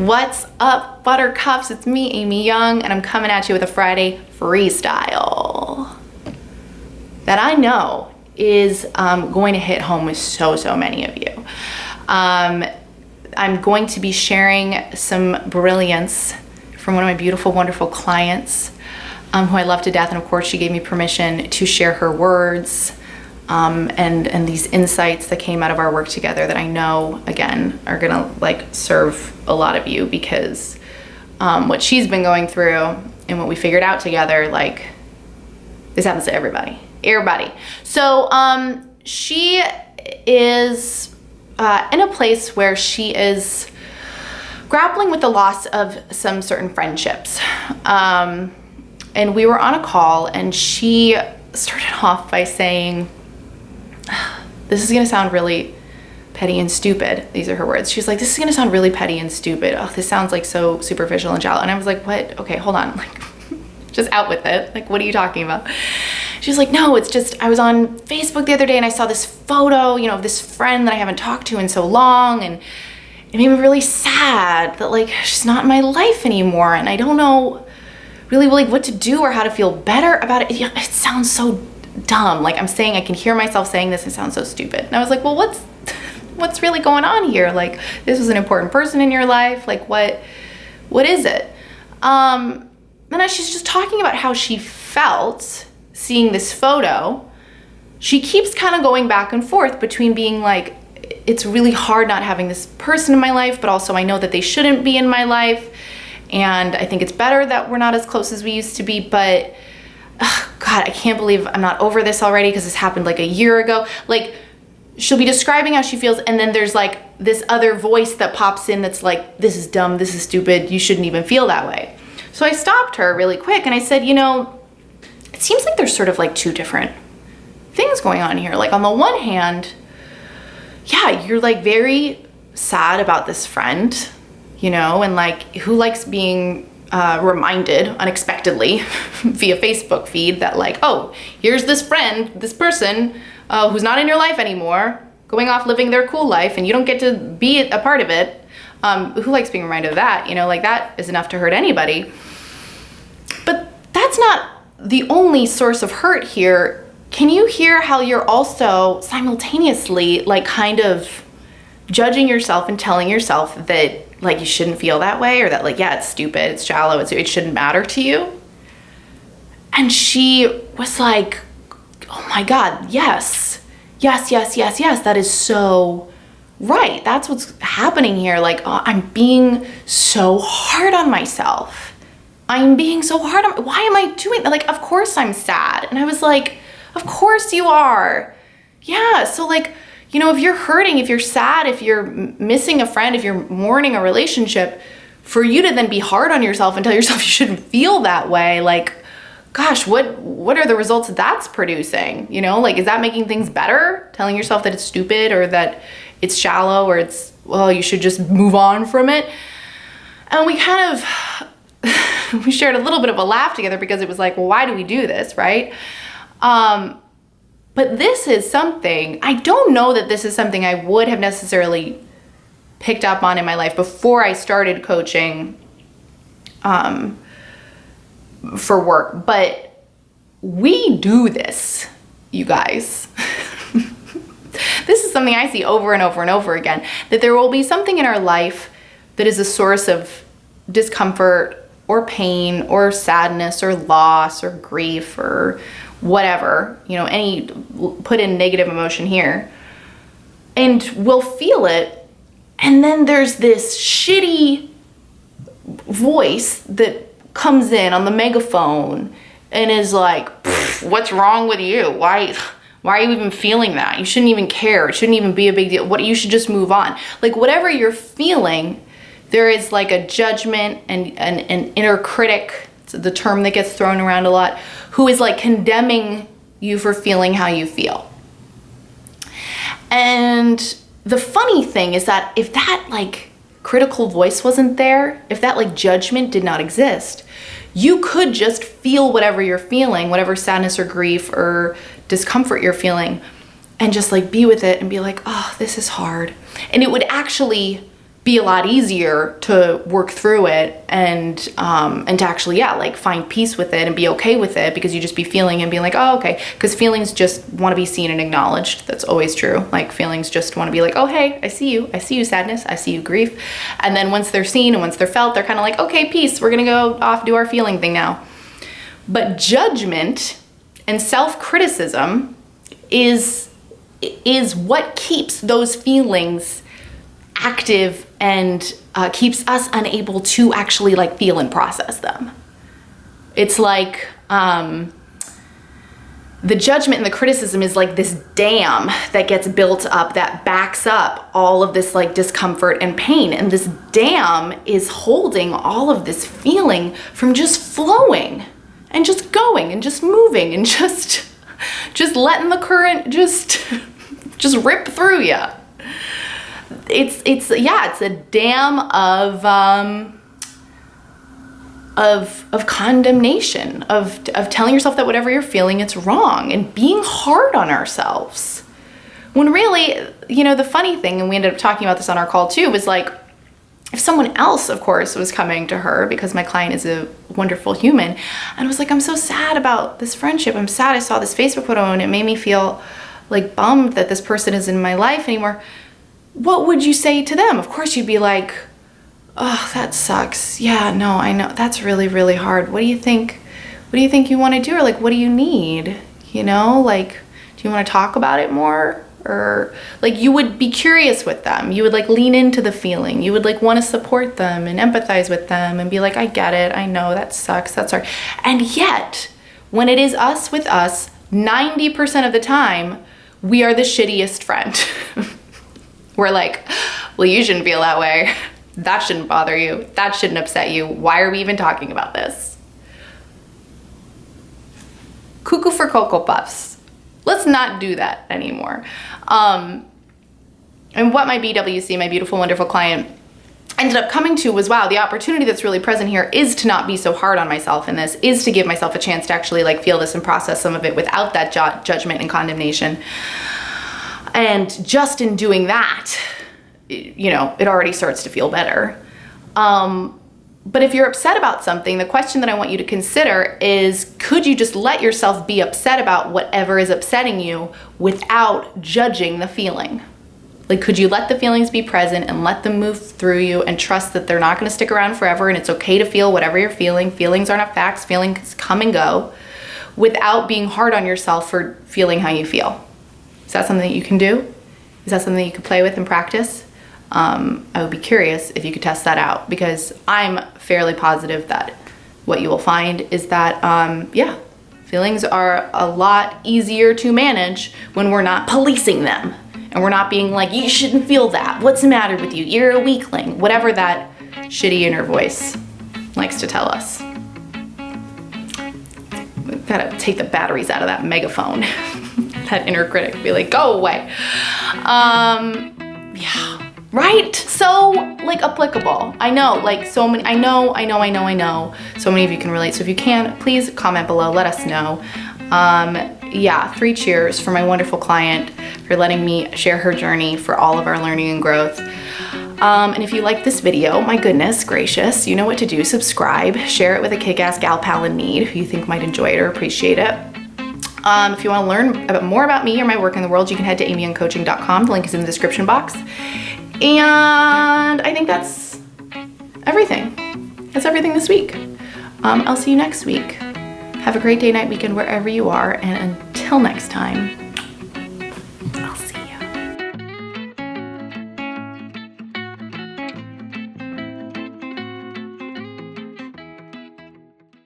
What's up, Buttercups? It's me, Amy Young, and I'm coming at you with a Friday freestyle that I know is going to hit home with so many of you. I'm going to be sharing some brilliance from one of my beautiful, wonderful clients who I love to death, and of course she gave me permission to share her words and these insights that came out of our work together that I know, again, are gonna serve a lot of you, because what she's been going through and what we figured out together, this happens to everybody. So she is in a place where she is grappling with the loss of some certain friendships. And we were on a call, and she started off by saying, this is gonna sound really petty and stupid. These are her words. She was like, this is gonna sound really petty and stupid. Oh, this sounds so superficial and shallow. And I was like, what? Okay, hold on. Just out with it. What are you talking about? She was like, no, it's just, I was on Facebook the other day and I saw this photo, of this friend that I haven't talked to in so long. And it made me really sad that she's not in my life anymore. And I don't know really what to do or how to feel better about it. It sounds so dumb. I can hear myself saying this, it sounds so stupid. And I was like, well, what's really going on here? This was an important person in your life. What is it? And she's just talking about how she felt seeing this photo. She keeps kind of going back and forth between being it's really hard not having this person in my life, but also I know that they shouldn't be in my life. And I think it's better that we're not as close as we used to be, but God, I can't believe I'm not over this already, because this happened a year ago. She'll be describing how she feels, and then there's this other voice that pops in that's this is dumb, this is stupid, you shouldn't even feel that way. So I stopped her really quick and I said, it seems like there's sort of two different things going on here. On the one hand, yeah, you're very sad about this friend, and who likes being reminded unexpectedly via Facebook feed that oh, here's this friend, this person who's not in your life anymore, going off living their cool life, and you don't get to be a part of it. Who likes being reminded of that? That is enough to hurt anybody. But that's not the only source of hurt here. Can you hear how you're also simultaneously kind of judging yourself and telling yourself that you shouldn't feel that way, or that yeah, it's stupid, it's shallow, it shouldn't matter to you? And she was like, oh my God, yes, that is so right. That's what's happening here. Oh, I'm being so hard on myself. Why am I doing that? Of course I'm sad. And I was like, of course you are. Yeah, so if you're hurting, if you're sad, if you're missing a friend, if you're mourning a relationship, for you to then be hard on yourself and tell yourself you shouldn't feel that way, gosh, what are the results that's producing? Is that making things better? Telling yourself that it's stupid, or that it's shallow, or you should just move on from it. And we kind of, we shared a little bit of a laugh together, because it was well, why do we do this, right? But this is something, I don't know that this is something I would have necessarily picked up on in my life before I started coaching for work, but we do this, you guys. This is something I see over and over and over again, that there will be something in our life that is a source of discomfort or pain or sadness or loss or grief or whatever, any put in negative emotion here, and we'll feel it. And then there's this shitty voice that comes in on the megaphone and is what's wrong with you? Why are you even feeling that? You shouldn't even care. It shouldn't even be a big deal. You should just move on. Whatever you're feeling, there is a judgment and an inner critic, it's the term that gets thrown around a lot, who is condemning you for feeling how you feel. And the funny thing is that if that critical voice wasn't there, if that judgment did not exist, you could just feel whatever you're feeling, whatever sadness or grief or discomfort you're feeling, and just be with it and be oh, this is hard. And it would actually be a lot easier to work through it and to actually, yeah, like find peace with it and be okay with it, because you just be feeling and being like, oh, okay. Because feelings just want to be seen and acknowledged. That's always true. Like feelings just want to be like, oh, hey, I see you sadness, I see you grief. And then once they're seen and once they're felt, they're kind of like, okay, peace, we're gonna go off, do our feeling thing now. But judgment and self-criticism is what keeps those feelings active and keeps us unable to actually like feel and process them. It's like the judgment and the criticism is like this dam that gets built up that backs up all of this like discomfort and pain. And this dam is holding all of this feeling from just flowing and just going and just moving and just letting the current just rip through you. It's a dam of condemnation, of telling yourself that whatever you're feeling, it's wrong, and being hard on ourselves. When really, you know, the funny thing, and we ended up talking about this on our call too, was like, if someone else, of course, was coming to her, because my client is a wonderful human, and was like, I'm so sad about this friendship. I'm sad I saw this Facebook photo and it made me feel like bummed that this person isn't in my life anymore. What would you say to them? Of course you'd be like, oh, that sucks. Yeah, no, I know. That's really, really hard. What do you think you want to do? Or like, what do you need? You know, like, do you want to talk about it more? Or like, you would be curious with them. You would like lean into the feeling. You would like want to support them and empathize with them and be like, I get it. I know that sucks. That's hard. And yet, when it is us with us, 90% of the time, we are the shittiest friend. We're like, well, you shouldn't feel that way. That shouldn't bother you. That shouldn't upset you. Why are we even talking about this? Cuckoo for Cocoa Puffs. Let's not do that anymore. And what my BWC, my beautiful, wonderful client, ended up coming to was, wow, the opportunity that's really present here is to not be so hard on myself in this, is to give myself a chance to actually like feel this and process some of it without that judgment and condemnation. And just in doing that, you know, it already starts to feel better. But if you're upset about something, the question that I want you to consider is, could you just let yourself be upset about whatever is upsetting you without judging the feeling? Like, could you let the feelings be present and let them move through you and trust that they're not going to stick around forever, and it's okay to feel whatever you're feeling? Feelings are not facts. Feelings come and go, without being hard on yourself for feeling how you feel. Is that something that you can do? Is that something that you could play with and practice? I would be curious if you could test that out, because I'm fairly positive that what you will find is that, feelings are a lot easier to manage when we're not policing them and we're not being like, you shouldn't feel that. What's the matter with you? You're a weakling. Whatever that shitty inner voice likes to tell us. We've got to take the batteries out of that megaphone. That inner critic, be like, go away. Yeah, right? So like applicable. I know, like so many, I know. So many of you can relate. So if you can, please comment below, let us know. 3 cheers for my wonderful client for letting me share her journey, for all of our learning and growth. And if you like this video, my goodness gracious, you know what to do. Subscribe, share it with a kick-ass gal pal in need who you think might enjoy it or appreciate it. If you want to learn more about me or my work in the world, you can head to amyyoungcoaching.com. The link is in the description box. And I think that's everything. That's everything this week. I'll see you next week. Have a great day, night, weekend, wherever you are. And until next time,